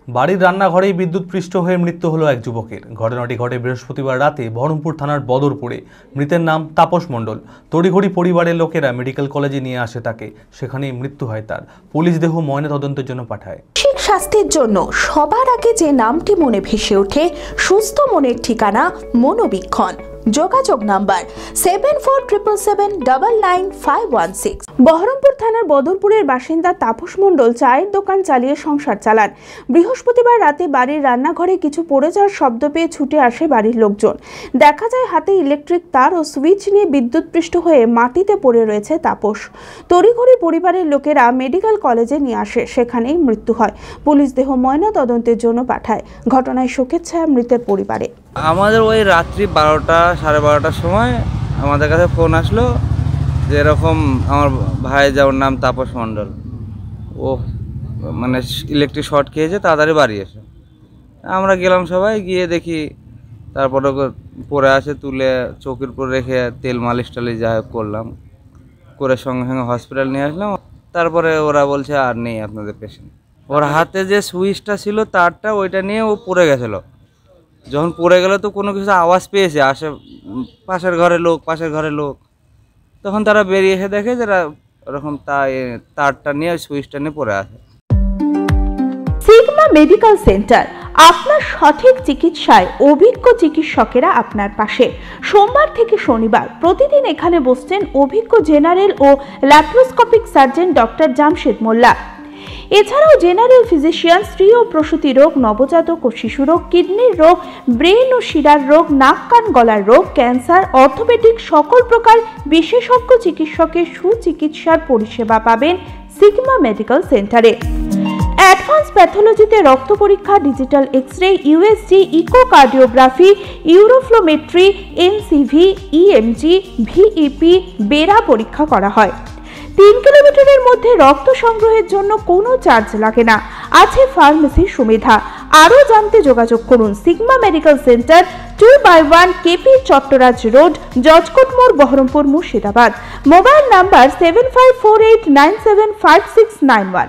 বাড়ির রান্নাঘরেই বিদ্যুৎপৃষ্ট হয়ে মৃত্যু হলো এক যুবকের। ঘটনাটি ঘটে বৃহস্পতিবার রাতে বহরমপুর থানার বদরপুরে। মৃতের নাম তাপস মণ্ডল। তড়িঘড়ি পরিবারের লোকেরা মেডিকেল কলেজে নিয়ে আসে তাকে। সেখানেই মৃত্যু হয় তার। পুলিশ দেহ ময়নাতদন্তের জন্য পাঠায়। মানসিক স্বাস্থ্যের জন্য সবার আগে যে নামটি মনে ভেসে ওঠে, সুস্থ মনের ঠিকানা মনোবীক্ষণ। যোগাযোগ নাম্বার 7477799516। বহরমপুর থানার বদরপুরের বাসিন্দা তাপস মণ্ডল চায়ের দোকান চালিয়ে সংসার চালান। বৃহস্পতিবার রাতে বাড়ির রান্নাঘরে কিছু পড়ে যাওয়ার শব্দ পেয়ে ছুটে আসে বাড়ির লোকজন। দেখা যায় হাতে ইলেকট্রিক তার ও সুইচ নিয়ে বিদ্যুৎপৃষ্ট হয়ে মাটিতে পড়ে রয়েছে তাপস। তড়িঘড়ি পরিবারের লোকেরা মেডিকেল কলেজে নিয়ে আসে। সেখানেই মৃত্যু হয়। পুলিশ দেহ ময়নাতদন্তের জন্য পাঠায়। ঘটনায় শোকের ছায়া মৃতের পরিবারে। আমাদের ওই রাত্রি 12টা সাড়ে 12টার সময় আমাদের কাছে ফোন আসলো যে এরকম আমার ভাই, যার নাম তাপস মণ্ডল, ও মানে ইলেকট্রিক শর্ট খেয়েছে, তাড়াতাড়ি বাড়ি এসে। আমরা গেলাম, সবাই গিয়ে দেখি তারপরে পরে আসে, তুলে চৌকির উপর রেখে তেল মালিশ টালিশ যা করলাম, করে সঙ্গে সঙ্গে হসপিটাল নিয়ে আসলাম। তারপরে ওরা বলছে আর নেই আপনাদের পেশেন্ট। ওর হাতে যে সুইচটা ছিল তারটা, ওইটা নিয়ে ও পড়ে গেছিলো। যখন পড়ে গেল তো কোনো কিছু আওয়াজ পেয়েছে, পাশের ঘরের লোক, তখন তারা বেরিয়ে এসে দেখে যারা ওরকম তারটা নিয়ে সুইচটা নিয়ে পড়ে আছে। সিগমা মেডিকেল সেন্টার, আপনার সঠিক চিকিৎসায় অভিজ্ঞ চিকিৎসকেরা আপনার পাশে। সোমবার থেকে শনিবার প্রতিদিন এখানে বসছেন অভিজ্ঞ জেনারেল ও ল্যাপ্রোস্কোপিক সার্জন ডক্টর জামশেদ মোল্লা। এছাড়াও জেনারেল ফিজিশিয়ান, স্ত্রী ও প্রসূতি রোগ, নবজাতক ও শিশু রোগ, কিডনির রোগ, ব্রেন ও শিরার রোগ, নাক কান গলার রোগ, ক্যান্সার, অর্থোপেডিক সকল প্রকার বিশেষজ্ঞ চিকিৎসকের সুচিকিৎসার পরিষেবা পাবেন সিগমা মেডিকেল সেন্টারে। অ্যাডভান্স প্যাথোলজিতে রক্ত পরীক্ষা, digital X ray, USG, echocardiography, uroflowmetry, NCV, EMG, VEP, BERA পরীক্ষা করা হয়। 3 কিলোমিটারের মধ্যে রক্ত সংগ্রহের জন্য কোনো চার্জ লাগে না। আছে ফার্মেসির সুবিধা। আরও জানতে যোগাযোগ করুন Sigma medical centre, 2/1 KP Chattaraj road, Judge Court মোড়, বহরমপুর, মুর্শিদাবাদ। Mobile number 7548975691।